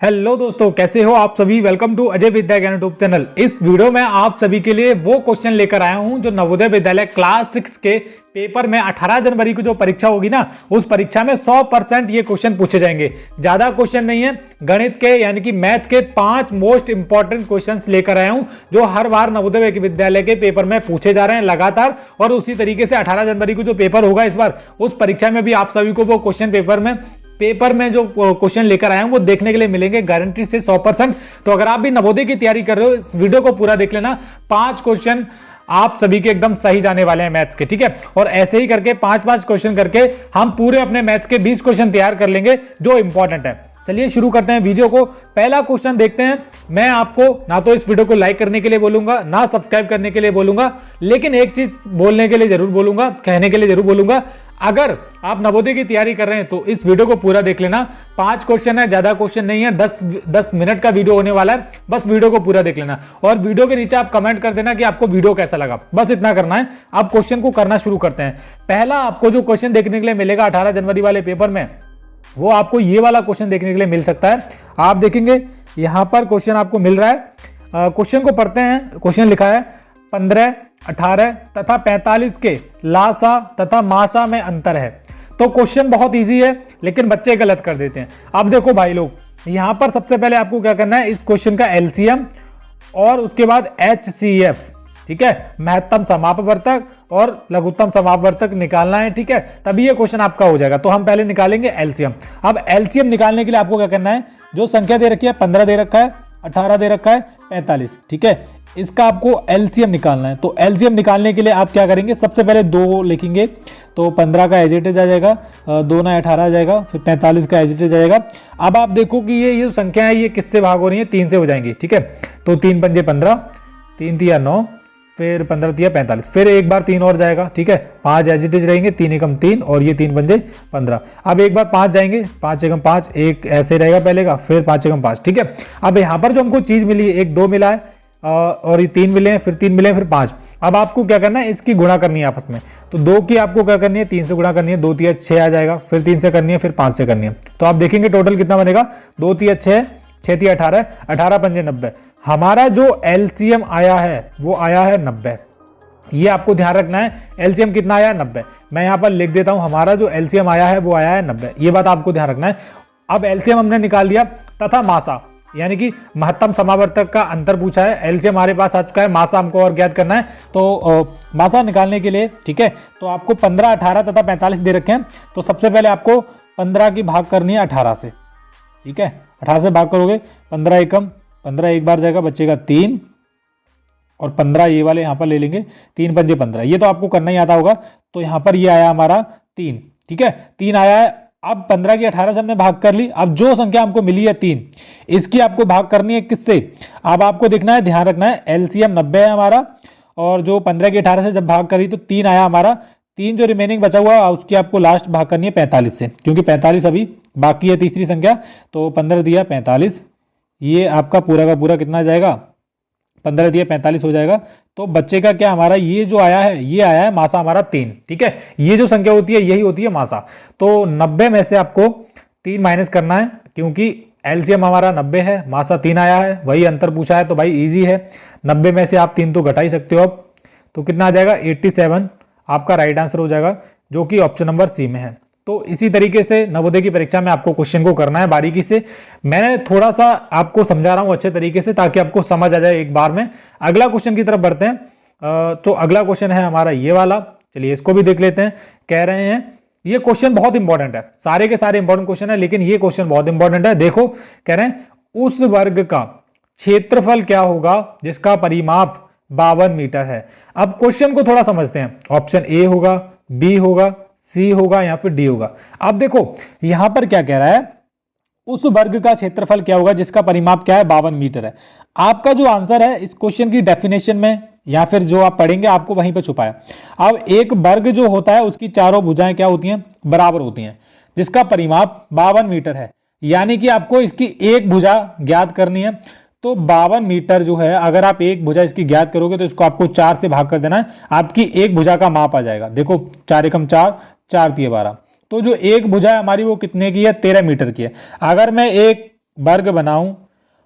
Hello दोस्तों, कैसे हो आप सभी। वेलकम टू अजय विद्या ज्ञान यूट्यूब चैनल। इस वीडियो में आप सभी के लिए वो क्वेश्चन लेकर आया हूं जो नवोदय विद्यालय क्लास 6 के पेपर में 18 जनवरी को जो परीक्षा होगी ना, उस परीक्षा में 100% ये क्वेश्चन पूछे जाएंगे। ज्यादा क्वेश्चन नहीं है, गणित के यानी कि मैथ के 5 मोस्ट इंपॉर्टेंट क्वेश्चंस लेकर आया हूं जो हर बार नवोदय विद्यालय के पेपर में पूछे जा रहे हैं लगातार। और उसी तरीके से 18 जनवरी को जो पेपर होगा इस बार, उस परीक्षा में भी आप सभी को वो क्वेश्चन पेपर में जो क्वेश्चन लेकर आए हैं वो देखने के लिए मिलेंगे गारंटी से 100%। तो अगर आप भी नवोदय की तैयारी कर रहे हो, इस वीडियो को पूरा देख लेना। 5 क्वेश्चन आप सभी के एकदम सही जाने वाले हैं मैथ्स के, ठीक है। और ऐसे ही करके 5-5 क्वेश्चन करके हम पूरे अपने मैथ्स के 20 क्वेश्चन तैयार कर लेंगे जो इंपॉर्टेंट है। चलिए शुरू करते हैं वीडियो को। पहला क्वेश्चन देखते हैं। मैं आपको ना तो इस वीडियो को लाइक करने के लिए बोलूंगा, ना सब्सक्राइब करने के लिए बोलूंगा, लेकिन एक चीज बोलने के लिए जरूर बोलूंगा, कहने के लिए जरूर बोलूंगा। अगर आप नवोदय की तैयारी कर रहे हैं तो इस वीडियो को पूरा देख लेना। 5 क्वेश्चन है, ज्यादा क्वेश्चन नहीं है, 10 मिनट का वीडियो होने वाला है। बस वीडियो को पूरा देख लेना और वीडियो के नीचे आप कमेंट कर देना कि आपको वीडियो कैसा लगा। बस इतना करना है। अब क्वेश्चन को करना शुरू करते हैं। पहला आपको जो क्वेश्चन देखने के लिए मिलेगा 18 जनवरी वाले पेपर में, वो आपको ये वाला क्वेश्चन देखने के लिए मिल सकता है। आप देखेंगे यहां पर क्वेश्चन आपको मिल रहा है। क्वेश्चन को पढ़ते हैं। क्वेश्चन लिखा है 15, 18 तथा 45 के लासा तथा मासा में अंतर है। तो क्वेश्चन बहुत इजी है लेकिन बच्चे गलत कर देते हैं। अब देखो भाई लोग, यहां पर सबसे पहले आपको क्या करना है, इस क्वेश्चन का एलसीएम और उसके बाद HCF, ठीक है, महत्तम समापवर्तक और लघुत्तम समापवर्तक निकालना है, ठीक है, तभी ये क्वेश्चन आपका हो जाएगा। तो हम पहले निकालेंगे एलसीएम। अब एलसीएम निकालने के लिए आपको क्या करना है, जो संख्या दे रखी है 15 दे रखा है, 18 दे रखा है, 45, ठीक है, इसका आपको एलसीएम निकालना है। तो एलसीएम निकालने के लिए आप क्या करेंगे, सबसे पहले 2 लिखेंगे तो 15 का एज इट इज आ जाएगा, 2 ना 18 आ जाएगा, फिर 45 का एज इट इज आएगा। अब आप देखो कि ये संख्या है, ये किससे भाग हो रही है, 3 से हो जाएंगी, ठीक है। तो 3 पंजे 15, 3 तिया 9, फिर 15 तिया 45, फिर एक बार 3 और जाएगा, ठीक है। 5 एज इट इज रहेंगे, 3 एकम 3 और ये 3 पंजे 15। अब एक बार 5 जाएंगे, 5 एकम 5, एक ऐसे रहेगा पहले का, फिर 5 एकम 5, ठीक है। अब यहाँ पर जो हमको चीज मिली है, 1 2 मिला है और ये 3 मिले हैं, फिर 3 मिले हैं, फिर 5। अब आपको क्या करना है, इसकी गुणा करनी है आपस में। तो 2 की आपको क्या करनी है, 3 से गुणा करनी है, 2 तिया 6 आ जाएगा, फिर 3 से करनी है, फिर 5 से करनी है। तो आप देखेंगे टोटल कितना बनेगा, 2 तिया 6, 6 तिया 18, 18 पंजे 90। हमारा जो एलसीएम आया है वो आया है 90। ये आपको ध्यान रखना है, एलसीएम कितना आया है, 90। मैं यहाँ पर लिख देता हूँ, हमारा जो एलसीएम आया है वो आया है 90। ये बात आपको ध्यान रखना है। अब एलसीएम हमने निकाल दिया तथा मासा यानी कि महत्तम समावर्तक का अंतर पूछा है। एलसीएम हमारे पास आ चुका है, मासा हमको और ज्ञात करना है। तो मासा निकालने के लिए, ठीक है, तो आपको 15, 18 तथा 45 दे रखे हैं। तो सबसे पहले आपको 15 की भाग करनी है 18 से, ठीक है। 18 से भाग करोगे, 15 एकम 15, एक बार जाएगा, बचेगा 3 और 15 ये वाले यहाँ पर ले लेंगे, 3 पंजे 15। ये तो आपको करना ही आता होगा। तो यहाँ पर ये आया हमारा 3, ठीक है, 3 आया है। अब 15 की 18 से हमने भाग कर ली। अब जो संख्या हमको मिली है 3, इसकी आपको भाग करनी है किससे। अब आपको देखना है, ध्यान रखना है, एलसीएम 90 है हमारा, और जो 15 की 18 से जब भाग करी तो 3 आया हमारा। 3 जो रिमेनिंग बचा हुआ उसकी आपको लास्ट भाग करनी है 45 से, क्योंकि 45 अभी बाकी है तीसरी संख्या। तो 15 दिया 45, ये आपका पूरा का पूरा कितना जाएगा, 15 दिया 45 हो जाएगा। तो बच्चे का क्या, हमारा ये जो आया है, ये आया है मासा हमारा 3, ठीक है। ये जो संख्या होती है यही होती है मासा। तो 90 में से आपको 3 माइनस करना है, क्योंकि एलसीएम हमारा 90 है, मासा 3 आया है, वही अंतर पूछा है, तो भाई इजी है। 90 में से आप 3 तो घटा ही सकते हो। अब तो कितना आ जाएगा, 87 आपका राइट आंसर हो जाएगा, जो कि ऑप्शन नंबर सी में है। तो इसी तरीके से नवोदय की परीक्षा में आपको क्वेश्चन को करना है बारीकी से। मैंने थोड़ा सा आपको समझा रहा हूं अच्छे तरीके से, ताकि आपको समझ आ जाए एक बार में। अगला क्वेश्चन की तरफ बढ़ते हैं। तो अगला क्वेश्चन है हमारा ये वाला, चलिए इसको भी देख लेते हैं। कह रहे हैं, ये क्वेश्चन बहुत इंपॉर्टेंट है, सारे के सारे इंपॉर्टेंट क्वेश्चन है, लेकिन ये क्वेश्चन बहुत इंपॉर्टेंट है। देखो, कह रहे हैं उस वर्ग का क्षेत्रफल क्या होगा जिसका परिमाप 52 मीटर है। अब क्वेश्चन को थोड़ा समझते हैं। ऑप्शन ए होगा, बी होगा, सी होगा या फिर डी होगा। अब देखो यहां पर क्या कह रहा है, उस वर्ग का क्षेत्रफल क्या होगा जिसका परिमाप क्या है, 52 मीटर है। आपका जो आंसर है इस क्वेश्चन की डेफिनेशन में या फिर जो आप पढ़ेंगे आपको वहीं पे छुपा है। अब एक वर्ग जो होता है उसकी चारों भुजाएं क्या होती हैं, बराबर होती हैं, जिसका परिमाप 52 मीटर है। यानी कि आपको इसकी एक भुजा ज्ञात करनी है। तो 52 मीटर जो है, अगर आप एक भुजा इसकी ज्ञात करोगे तो इसको आपको 4 से भाग कर देना है, आपकी एक भुजा का माप आ जाएगा। देखो 4 एकम 4, 4 तिया 12। तो जो एक भुजा है हमारी वो कितने की है, 13 मीटर की है। अगर मैं एक वर्ग बनाऊं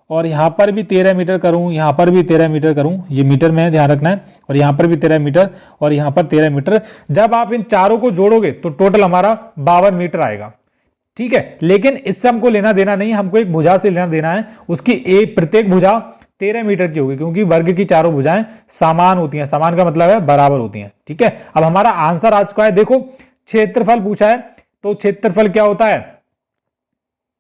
और यहाँ पर भी 13 मीटर करूं, यहाँ पर भी 13 मीटर करूं, ये मीटर में ध्यान रखना है, और यहाँ पर भी 13 मीटर और यहाँ पर 13 मीटर, जब आप इन चारों को जोड़ोगे तो टोटल हमारा 52 मीटर आएगा। ठीक है, लेकिन इससे हमको लेना देना नहीं, हमको एक भुजा से लेना देना है, उसकी एक प्रत्येक भुजा 13 मीटर की होगी, क्योंकि वर्ग की चारों भुजाएं समान होती हैं। समान का मतलब है बराबर होती हैं। ठीक है, अब हमारा आंसर आज का है, देखो क्षेत्रफल पूछा है, तो क्षेत्रफल क्या होता है,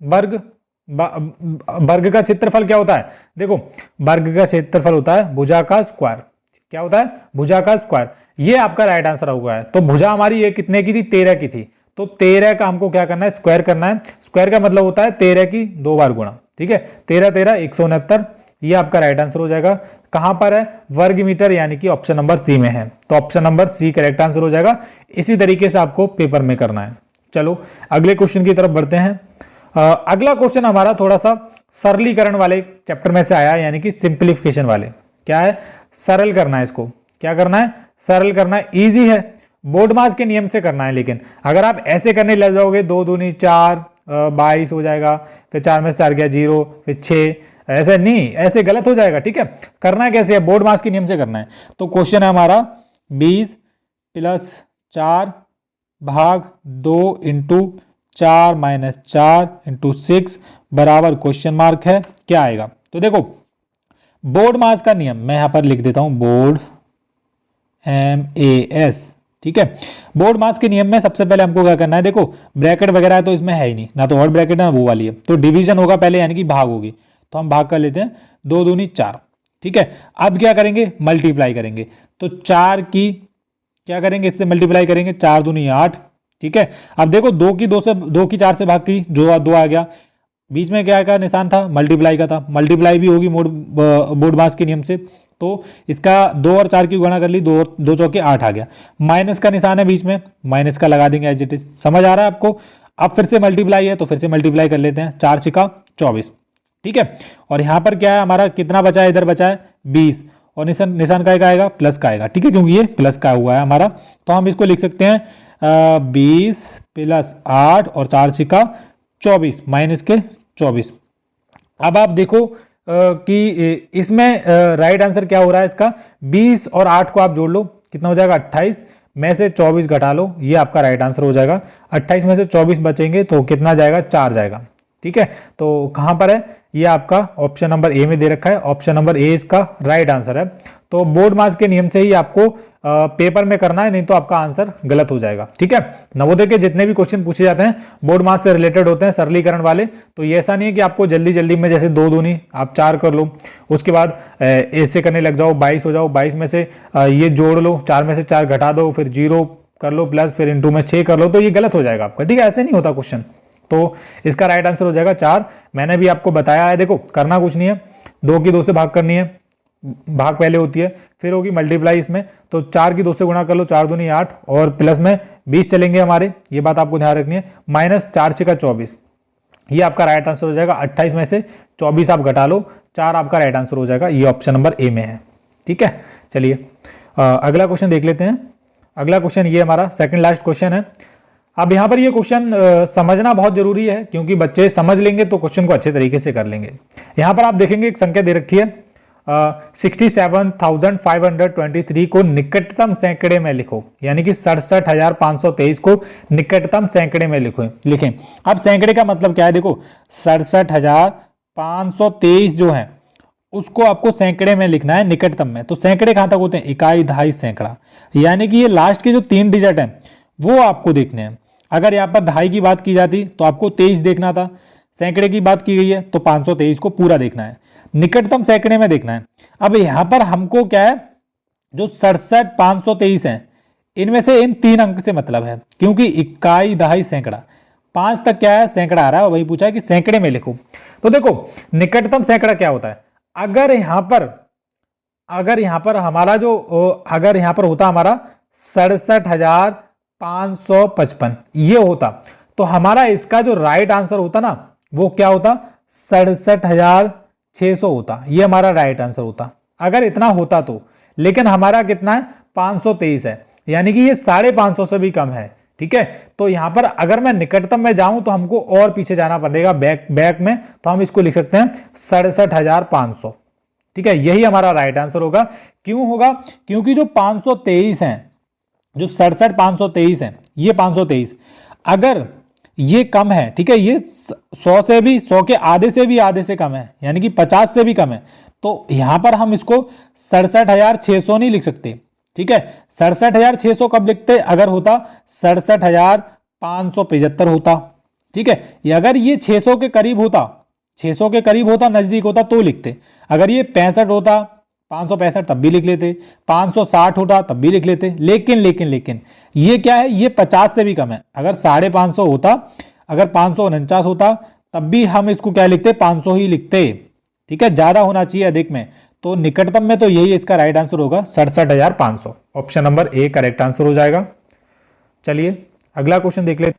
वर्ग वर्ग का क्षेत्रफल क्या होता है, देखो वर्ग का क्षेत्रफल होता है भुजा का स्क्वायर। क्या होता है, भुजा का स्क्वायर। ये आपका राइट आंसर हुआ है। तो भुजा हमारी ये कितने की थी, 13 की थी, तो 13 का हमको क्या करना है, स्क्वायर करना है। स्क्वायर का मतलब होता है 13 की 2 बार गुणा। ठीक है, 13 13 169, ये आपका राइट आंसर हो जाएगा। कहां पर है, वर्ग मीटर, यानी कि ऑप्शन नंबर सी में है, तो option number C correct answer हो जाएगा। इसी तरीके से आपको पेपर में करना है। चलो अगले क्वेश्चन की तरफ बढ़ते हैं। अगला क्वेश्चन हमारा थोड़ा सा सरलीकरण वाले चैप्टर में से आया है, यानी कि सिंप्लीफिकेशन वाले। क्या है, सरल करना है इसको। क्या करना है, सरल करना है। इजी है, बोर्ड मास के नियम से करना है, लेकिन अगर आप ऐसे करने लग जाओगे 2 दूनी 4 22 हो जाएगा, फिर 4 में से 4 गया 0, फिर 6, ऐसे नहीं, ऐसे गलत हो जाएगा। ठीक है, करना है कैसे है, बोर्ड मास के नियम से करना है। तो क्वेश्चन है हमारा 20 + 4 भाग 2 × 4 - 4 × 6 बराबर क्वेश्चन मार्क है, क्या आएगा। तो देखो बोर्ड मास का नियम मैं यहां पर लिख देता हूं, बोर्ड MAS। ठीक है, बोर्ड मास के नियम में सबसे पहले हमको क्या करना है, देखो ब्रैकेट वगैरह है तो इसमें है ही नहीं, ना तो और ब्रैकेट है ना वो वाली है, तो डिवीजन होगा पहले, यानी कि भाग होगी, तो हम भाग कर लेते हैं 2 दूनी 4। ठीक है, अब क्या करेंगे, मल्टीप्लाई करेंगे, तो 4 की क्या करेंगे, इससे मल्टीप्लाई करेंगे, 4 दूनी 8। ठीक है, अब देखो 2 की 4 से भाग की, जो 2 आ गया, बीच में क्या का निशान था, मल्टीप्लाई का था, मल्टीप्लाई भी होगी बोर्ड मास के नियम से, तो इसका 2 और 4 की गुणा कर ली, 2 चौके 8 आ गया, माइनस का निशान है बीच में, माइनस का लगा देंगे एज इट इज। समझ आ रहा है आपको। अब फिर से मल्टीप्लाई है तो फिर से मल्टीप्लाई कर लेते हैं, 4 × 24। ठीक है, और यहाँ पर क्या है हमारा, कितना बचा है, इधर बचा है 20, और निशान का आएगा, प्लस का आएगा। ठीक है, क्योंकि ये प्लस का हुआ है हमारा, तो हम इसको लिख सकते हैं 20 + 8 और 4 × 24 माइनस के 24। अब आप देखो कि इसमें राइट आंसर क्या हो रहा है इसका, 20 और 8 को आप जोड़ लो, कितना हो जाएगा, 28 में से 24 घटा लो, ये आपका राइट आंसर हो जाएगा। 28 में से 24 बचेंगे तो कितना जाएगा, 4 जाएगा। ठीक है, तो कहां पर है, ये आपका ऑप्शन नंबर ए में दे रखा है, ऑप्शन नंबर ए इसका राइट आंसर है। तो बोर्ड मास के नियम से ही आपको पेपर में करना है, नहीं तो आपका आंसर गलत हो जाएगा। ठीक है, नवोदय के जितने भी क्वेश्चन पूछे जाते हैं बोर्ड मास से रिलेटेड होते हैं, सरलीकरण वाले। तो ये ऐसा नहीं है कि आपको जल्दी जल्दी में जैसे 2 दूनी आप 4 कर लो, उसके बाद ऐसे करने लग जाओ, 22 हो जाओ, 22 में से ये जोड़ लो, 4 में से 4 घटा दो, फिर 0 कर लो, प्लस फिर इंटू में 6 कर लो, तो ये गलत हो जाएगा आपका। ठीक है, ऐसे नहीं होता क्वेश्चन। तो इसका राइट आंसर हो जाएगा 4। मैंने भी आपको बताया है, देखो करना कुछ नहीं है, 2 की 2 से भाग करनी है, भाग पहले होती है, फिर होगी मल्टीप्लाई इसमें, तो 4 की 2 से गुणा कर लो, 4 दूनी 8, और प्लस में 20 चलेंगे हमारे, ये बात आपको ध्यान रखनी है, माइनस 4 × 24, ये आपका राइट आंसर हो जाएगा। 28 में से 24 आप घटा लो, 4 आपका राइट आंसर हो जाएगा, ये ऑप्शन नंबर ए में है। ठीक है, चलिए अगला क्वेश्चन देख लेते हैं। अगला क्वेश्चन ये हमारा सेकंड लास्ट क्वेश्चन है। अब यहाँ पर ये क्वेश्चन समझना बहुत जरूरी है, क्योंकि बच्चे समझ लेंगे तो क्वेश्चन को अच्छे तरीके से कर लेंगे। यहाँ पर आप देखेंगे एक संख्या दे रखी है 67,523 को निकटतम सैकड़े में लिखो, यानी कि 67,523 को निकटतम सैकड़े में लिखें। अब सैकड़े का मतलब क्या है, देखो 67,523 जो है उसको आपको सैकड़े में लिखना है, निकटतम में। तो सैकड़े कहां तक होते हैं, इकाई, दहाई, सैकड़ा, यानी कि ये लास्ट के जो 3 डिजिट हैं वो आपको देखने हैं। अगर यहाँ पर दहाई की बात की जाती तो आपको 23 देखना था, सैकड़े की बात की गई है तो 523 को पूरा देखना है, निकटतम सैकड़े में देखना है। अब यहाँ पर हमको क्या है, जो 67,523 है, इनमें से इन 3 अंक से मतलब है, क्योंकि इकाई, दहाई, सैकड़ा, 5 तक क्या है, सैकड़ा आ रहा है, वही पूछा है कि सैकड़े में लिखो। तो देखो निकटतम सैकड़ा क्या होता है, अगर यहाँ पर हमारा जो अगर यहाँ पर होता हमारा 67,555 ये होता, तो हमारा इसका जो राइट आंसर होता ना वो क्या होता, 67,600 होता, ये हमारा राइट आंसर होता अगर इतना होता तो। लेकिन हमारा कितना है, 523 है, यानी कि ये 550 से भी कम है। ठीक है। तो यहां पर अगर मैं निकटतम में जाऊं तो हमको और पीछे जाना पड़ेगा बैक में, तो हम इसको लिख सकते हैं 67,500। ठीक है, यही हमारा राइट आंसर होगा। क्यों होगा? क्योंकि जो 523 है, जो 67,523 है, ये 523 अगर ये कम है, ठीक है, ये 100 से भी, 100 के आधे से कम है, यानी कि 50 से भी कम है, तो यहां पर हम इसको 67,600 नहीं लिख सकते। ठीक है, 67,600 कब लिखते? अगर होता 67,575 होता। ठीक है, अगर ये 600 के करीब होता, 600 के करीब होता, नजदीक होता तो लिखते। अगर ये 65 होता, 565 तब भी लिख लेते, 560 होता तब भी लिख लेते। लेकिन ये क्या है? ये 50 से भी कम है। अगर 550 होता, अगर 549 होता तब भी हम इसको क्या लिखते? 500 ही लिखते। ठीक है, ज्यादा होना चाहिए अधिक में। तो निकटतम में तो यही इसका राइट आंसर होगा 67,500। Option number A correct answer हो जाएगा। चलिए अगला क्वेश्चन देख ले,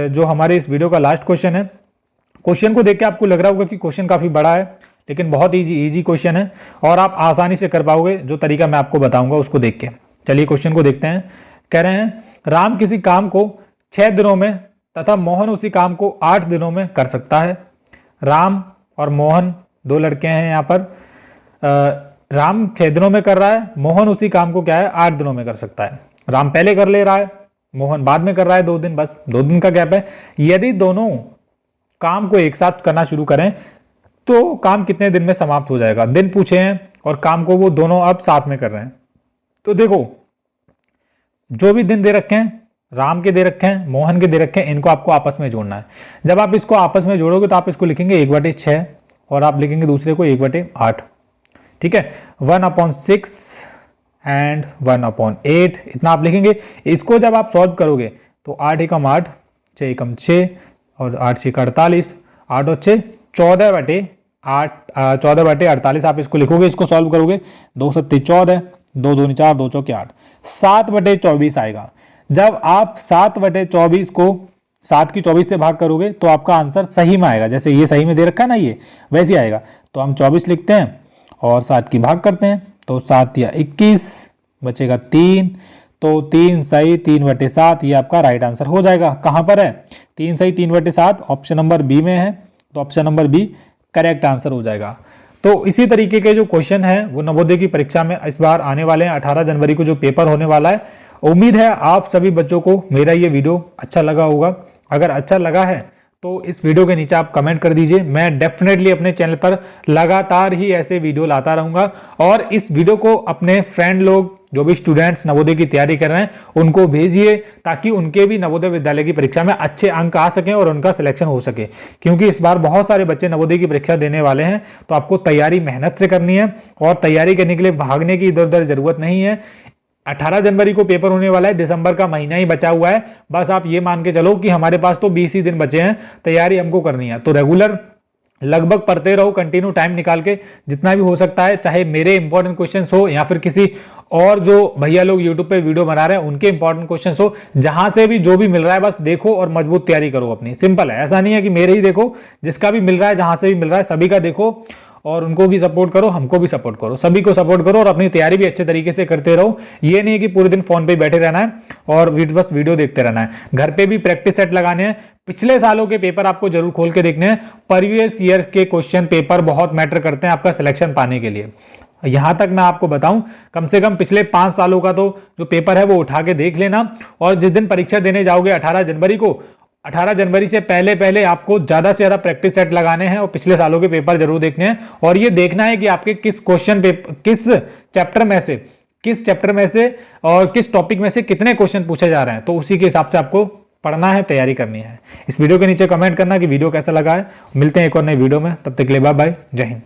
जो हमारे इस वीडियो का लास्ट क्वेश्चन है। क्वेश्चन को देख के आपको लग रहा होगा कि क्वेश्चन काफी बड़ा है, लेकिन बहुत इजी क्वेश्चन है और आप आसानी से कर पाओगे जो तरीका मैं आपको बताऊंगा उसको देख के। चलिए क्वेश्चन को देखते हैं। कह रहे हैं राम किसी काम को 6 दिनों में तथा मोहन उसी काम को 8 दिनों में कर सकता है। राम और मोहन दो लड़के हैं यहाँ पर। राम 6 दिनों में कर रहा है, मोहन उसी काम को क्या है 8 दिनों में कर सकता है। राम पहले कर ले रहा है, मोहन बाद में कर रहा है 2 दिन, बस 2 दिन का गैप है। यदि दोनों काम को एक साथ करना शुरू करें तो काम कितने दिन में समाप्त हो जाएगा? दिन पूछे हैं और काम को वो दोनों अब साथ में कर रहे हैं। तो देखो, जो भी दिन दे रखे हैं, राम के दे रखे हैं, मोहन के दे रखे हैं, इनको आपको आपस में जोड़ना है। जब आप इसको आपस में जोड़ोगे तो आप इसको लिखेंगे 1/6 और आप लिखेंगे दूसरे को 1/8। ठीक है, 1/6 एंड 1/8 इतना आप लिखेंगे। इसको जब आप सॉल्व करोगे तो 8 एकम 8, 6 एकम 6 और 8 6 48, 8 और 6 14/48 आप इसको लिखोगे। इसको सॉल्व करोगे 2 7 14, 2 2 4, 2 4 8, 7/24 आएगा। जब आप 7/24 को 7 की 24 से भाग करोगे तो आपका आंसर सही में आएगा। जैसे ये सही में दे रखा है ना, ये वैसे ही आएगा। तो हम 24 लिखते हैं और 7 की भाग करते हैं, तो 7 या 21 बचेगा 3, तो 3 सही 3/7 ये आपका राइट आंसर हो जाएगा। कहां पर है? 3 सही 3/7 ऑप्शन नंबर बी में है, तो option number B correct answer हो जाएगा। तो इसी तरीके के जो क्वेश्चन है वो नवोदय की परीक्षा में इस बार आने वाले हैं। 18 जनवरी को जो पेपर होने वाला है। उम्मीद है आप सभी बच्चों को मेरा ये वीडियो अच्छा लगा होगा। अगर अच्छा लगा है तो इस वीडियो के नीचे आप कमेंट कर दीजिए। मैं डेफिनेटली अपने चैनल पर लगातार ही ऐसे वीडियो लाता रहूंगा और इस वीडियो को अपने फ्रेंड लोग जो भी स्टूडेंट्स नवोदय की तैयारी कर रहे हैं उनको भेजिए, ताकि उनके भी नवोदय विद्यालय की परीक्षा में अच्छे अंक आ सकें और उनका सिलेक्शन हो सके। क्योंकि इस बार बहुत सारे बच्चे नवोदय की परीक्षा देने वाले हैं, तो आपको तैयारी मेहनत से करनी है और तैयारी करने के लिए भागने की इधर उधर जरूरत नहीं है। 18 जनवरी को पेपर होने वाला है, दिसंबर का महीना ही बचा हुआ है। बस आप ये मान के चलो कि हमारे पास तो 20 ही दिन बचे हैं, तैयारी हमको करनी है। तो रेगुलर लगभग पढ़ते रहो, कंटिन्यू टाइम निकाल के जितना भी हो सकता है, चाहे मेरे इंपॉर्टेंट क्वेश्चंस हो या फिर किसी और जो भैया लोग यूट्यूब पे वीडियो बना रहे हैं उनके इंपॉर्टेंट क्वेश्चंस हो, जहां से भी जो भी मिल रहा है बस देखो और मजबूत तैयारी करो अपनी। सिंपल है, ऐसा नहीं है कि मेरे ही देखो, जिसका भी मिल रहा है, जहां से भी मिल रहा है सभी का देखो और उनको भी सपोर्ट करो, हमको भी सपोर्ट करो, सभी को सपोर्ट करो और अपनी तैयारी भी अच्छे तरीके से करते रहो। ये नहीं है कि पूरे दिन फोन पे बैठे रहना है और बस वीडियो देखते रहना है। घर पे भी प्रैक्टिस सेट लगाने हैं। पिछले सालों के पेपर आपको जरूर खोल के देखने हैं। प्रीवियस ईयर के क्वेश्चन पेपर बहुत मैटर करते हैं आपका सिलेक्शन पाने के लिए। यहां तक मैं आपको बताऊं, कम से कम पिछले 5 सालों का तो जो पेपर है वो उठा के देख लेना। और जिस दिन परीक्षा देने जाओगे 18 जनवरी को, 18 जनवरी से पहले आपको ज्यादा से ज्यादा प्रैक्टिस सेट लगाने हैं और पिछले सालों के पेपर जरूर देखने हैं। और ये देखना है कि आपके किस क्वेश्चन पेपर, किस चैप्टर में से और किस टॉपिक में से कितने क्वेश्चन पूछे जा रहे हैं। तो उसी के हिसाब से आपको पढ़ना है, तैयारी करनी है। इस वीडियो के नीचे कमेंट करना कि वीडियो कैसा लगा है। मिलते हैं एक और नई वीडियो में, तब तक के लिए बाय बाय, जय हिंद।